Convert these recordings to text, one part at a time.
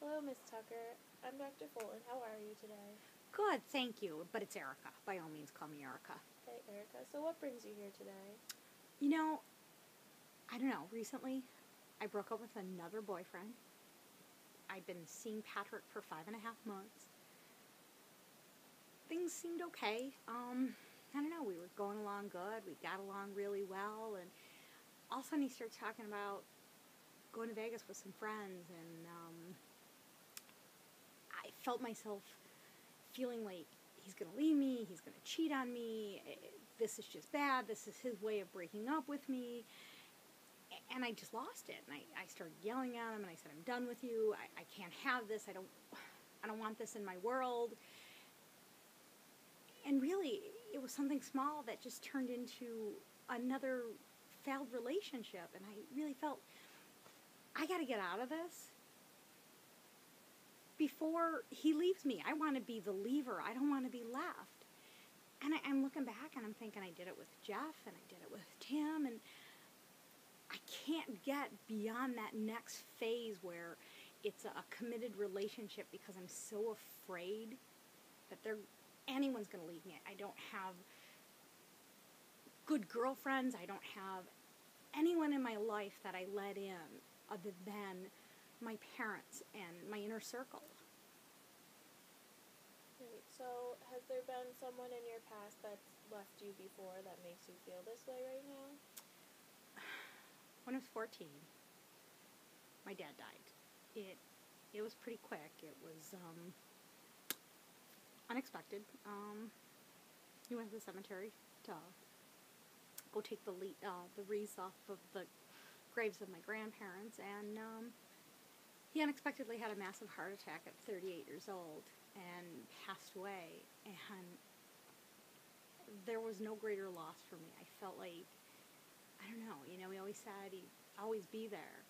Hello, Miss Tucker. I'm Dr. Fulton. How are you today? Good, thank you. But it's Erica. By all means, call me Erica. Hey, Erica. So what brings you here today? You know, I don't know. Recently, I broke up with another boyfriend. I'd been seeing Patrick for 5.5 months. Things seemed okay. I don't know. We were going along good. We got along really well. And all of a sudden, he started talking about going to Vegas with some friends. And I felt myself feeling like he's going to leave me. He's going to cheat on me. This is just bad. This is his way of breaking up with me. And I just lost it. And I started yelling at him. And I said, I'm done with you. I can't have this. I don't want this in my world. And really, it was something small that just turned into another failed relationship. And I really felt, I got to get out of this before he leaves me. I want to be the leaver. I don't want to be left. And I'm looking back and I'm thinking I did it with Jeff and I did it with Tim. And I can't get beyond that next phase where it's a committed relationship because I'm so afraid that anyone's going to leave me. I don't have good girlfriends. I don't have anyone in my life that I let in other than my parents and my inner circle. Great. So has there been someone in your past that's left you before that makes you feel this way right now? When I was 14, my dad died. It was pretty quick. It was unexpected. He went to the cemetery to go take the wreaths off of the graves of my grandparents, and he unexpectedly had a massive heart attack at 38 years old and passed away. And there was no greater loss for me. I felt like, I don't know, he always said he'd always be there.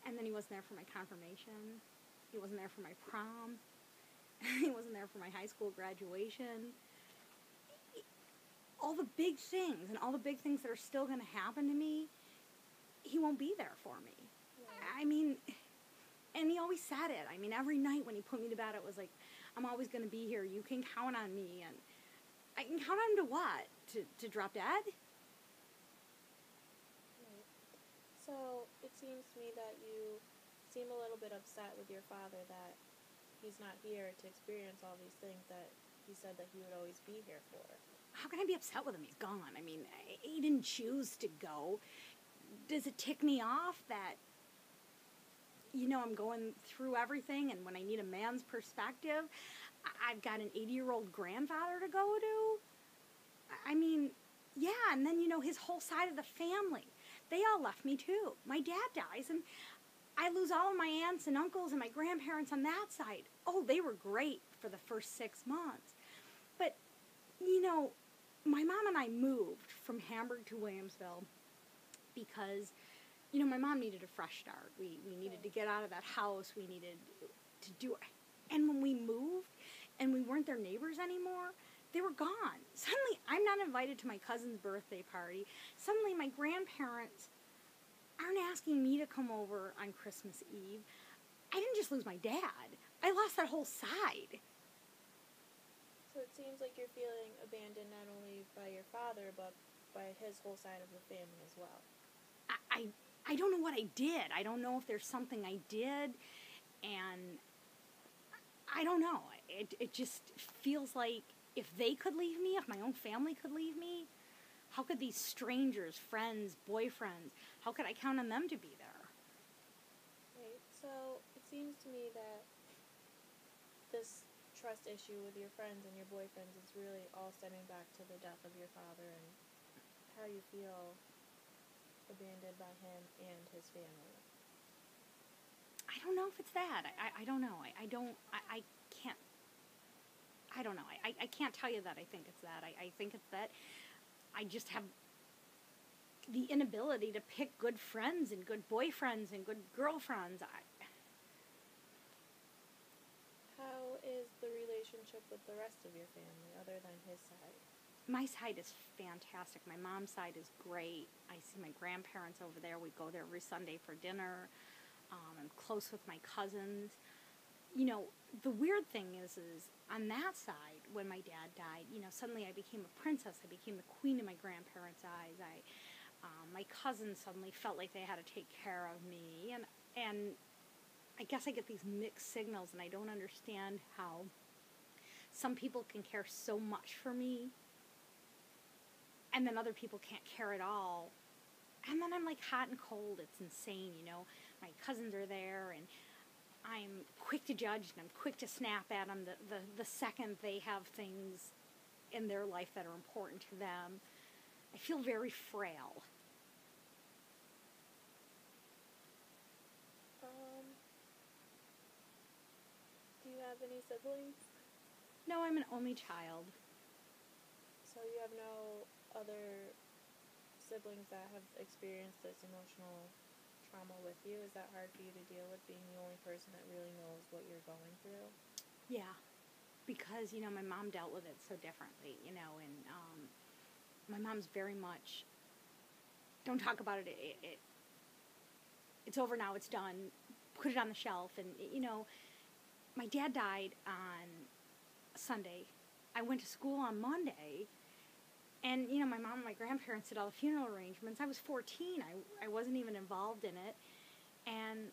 And then he wasn't there for my confirmation. He wasn't there for my prom. He wasn't there for my high school graduation. All the big things and all the big things that are still going to happen to me, he won't be there for me. Yeah. I mean, and he always said it. I mean, every night when he put me to bed, it was like, I'm always going to be here. You can count on me. And I can count on him to what? To drop dead? So it seems to me that you seem a little bit upset with your father that he's not here to experience all these things that he said that he would always be here for. How can I be upset with him? He's gone. I mean, he didn't choose to go. Does it tick me off that, I'm going through everything, and when I need a man's perspective, I've got an 80-year-old grandfather to go to? I mean, yeah, and then, his whole side of the family. They all left me, too. My dad dies, and I lose all of my aunts and uncles and my grandparents on that side. Oh, they were great for the first 6 months. But, my mom and I moved from Hamburg to Williamsville because, my mom needed a fresh start. We needed to get out of that house. We needed to do it. And when we moved and we weren't their neighbors anymore, they were gone. Suddenly, I'm not invited to my cousin's birthday party. Suddenly, my grandparents aren't asking me to come over on Christmas Eve. I didn't just lose my dad. I lost that whole side. So it seems like you're feeling abandoned not only by your father, but by his whole side of the family as well. I don't know what I did. I don't know if there's something I did, and I don't know. It just feels like if they could leave me, if my own family could leave me, how could these strangers, friends, boyfriends, how could I count on them to be there? Right. So it seems to me that this trust issue with your friends and your boyfriends is really all stemming back to the death of your father and how you feel abandoned by him and his family. I don't know if it's that. I don't know. I can't. I don't know. I can't tell you that I think it's that. I think it's that I just have the inability to pick good friends and good boyfriends and good girlfriends. How is the relationship with the rest of your family other than his side? My side is fantastic. My mom's side is great. I see my grandparents over there. We go there every Sunday for dinner. I'm close with my cousins. you know, the weird thing is on that side, when my dad died, you know, suddenly I became a princess. I became the queen in my grandparents' eyes. My cousins suddenly felt like they had to take care of me, and I guess I get these mixed signals, and I don't understand how some people can care so much for me, and then other people can't care at all. And then I'm like hot and cold. It's insane, you know. My cousins are there, and I'm quick to judge, and I'm quick to snap at them the second they have things in their life that are important to them. I feel very frail. Do you have any siblings? No, I'm an only child. So you have no other siblings that have experienced this emotional trauma with you? Is that hard for you to deal with, being the only person that really knows what you're going through? Yeah, because, you know, my mom dealt with it so differently, you know, and my mom's very much, don't talk about it, it's over now, it's done, put it on the shelf, and, you know, my dad died on Sunday. I went to school on Monday, and, you know, my mom and my grandparents did all the funeral arrangements. I was 14. I wasn't even involved in it. And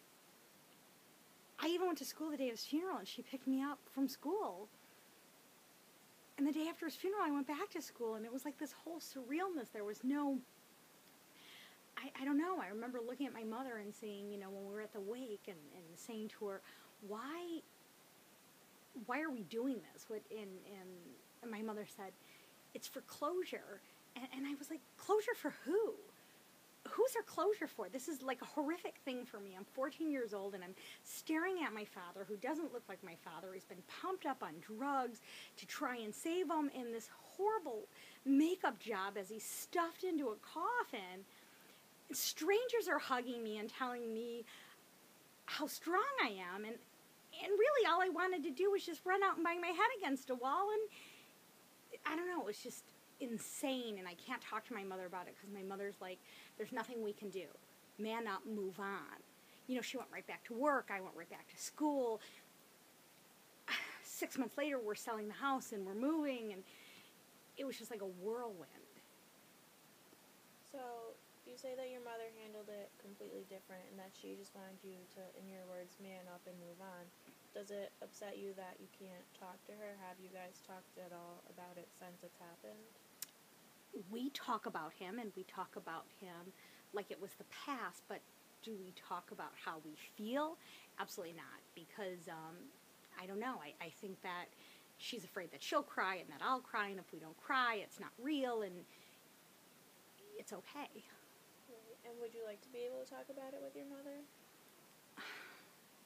I even went to school the day of his funeral, and she picked me up from school. And the day after his funeral, I went back to school, and it was like this whole surrealness. There was no, I don't know. I remember looking at my mother and saying, you know, when we were at the wake, and saying to her, why are we doing this? And my mother said, it's for closure. And I was like, closure for who? Who's there closure for? This is like a horrific thing for me. I'm 14 years old, and I'm staring at my father, who doesn't look like my father. He's been pumped up on drugs to try and save him in this horrible makeup job as he's stuffed into a coffin. Strangers are hugging me and telling me how strong I am, and really all I wanted to do was just run out and bang my head against a wall, and I don't know, it was just insane, and I can't talk to my mother about it because my mother's like, there's nothing we can do. Man up, move on. You know, she went right back to work, I went right back to school. 6 months later, we're selling the house and we're moving, and it was just like a whirlwind. So, you say that your mother handled it completely different, and that she just wanted you to, in your words, man up and move on. Does it upset you that you can't talk to her? Have you guys talked at all about it since it's happened? We talk about him, and we talk about him like it was the past, but do we talk about how we feel? Absolutely not, because I don't know. I think that she's afraid that she'll cry and that I'll cry, and if we don't cry, it's not real, and it's okay. Right. And would you like to be able to talk about it with your mother?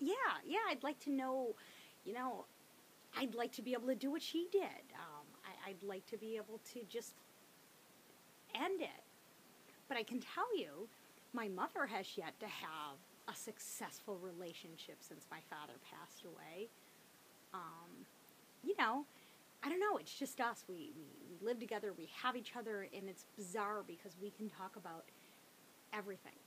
Yeah, I'd like to know, you know, I'd like to be able to do what she did. I'd like to be able to just end it. But I can tell you, my mother has yet to have a successful relationship since my father passed away. You know, I don't know, it's just us. We live together, we have each other, and it's bizarre because we can talk about everything.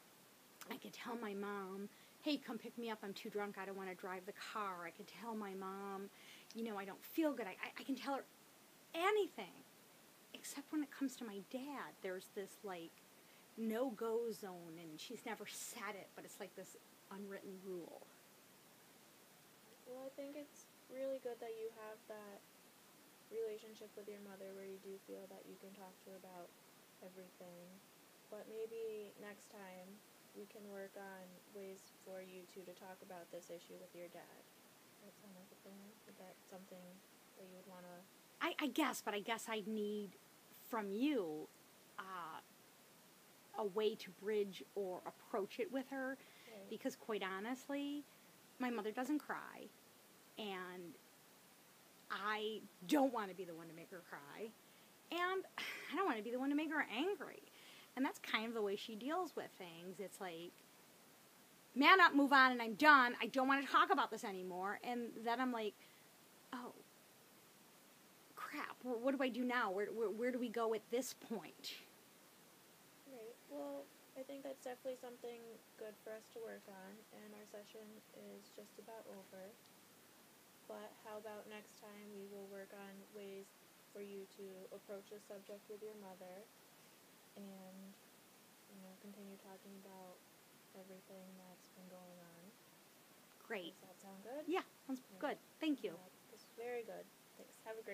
I could tell my mom, hey, come pick me up, I'm too drunk, I don't want to drive the car. I could tell my mom, you know, I don't feel good. I can tell her anything, except when it comes to my dad. There's this, like, no-go zone, and she's never said it, but it's like this unwritten rule. Well, I think it's really good that you have that relationship with your mother where you do feel that you can talk to her about everything. But maybe next time we can work on ways for you two to talk about this issue with your dad. Does that sound like a plan? Is that something that you would want to... I guess, but I guess I'd need from you a way to bridge or approach it with her. Right. Because quite honestly, my mother doesn't cry, and I don't want to be the one to make her cry, and I don't want to be the one to make her angry. And that's kind of the way she deals with things. It's like, man up, move on, and I'm done. I don't want to talk about this anymore. And then I'm like, oh, crap, what do I do now? Where do we go at this point? Right. Well, I think that's definitely something good for us to work on, and our session is just about over. But how about next time we will work on ways for you to approach the subject with your mother and, continue talking about everything that's been going on. Great. Does that sound good? Yeah, sounds good. Thank you. Yeah, this is very good. Thanks. Have a great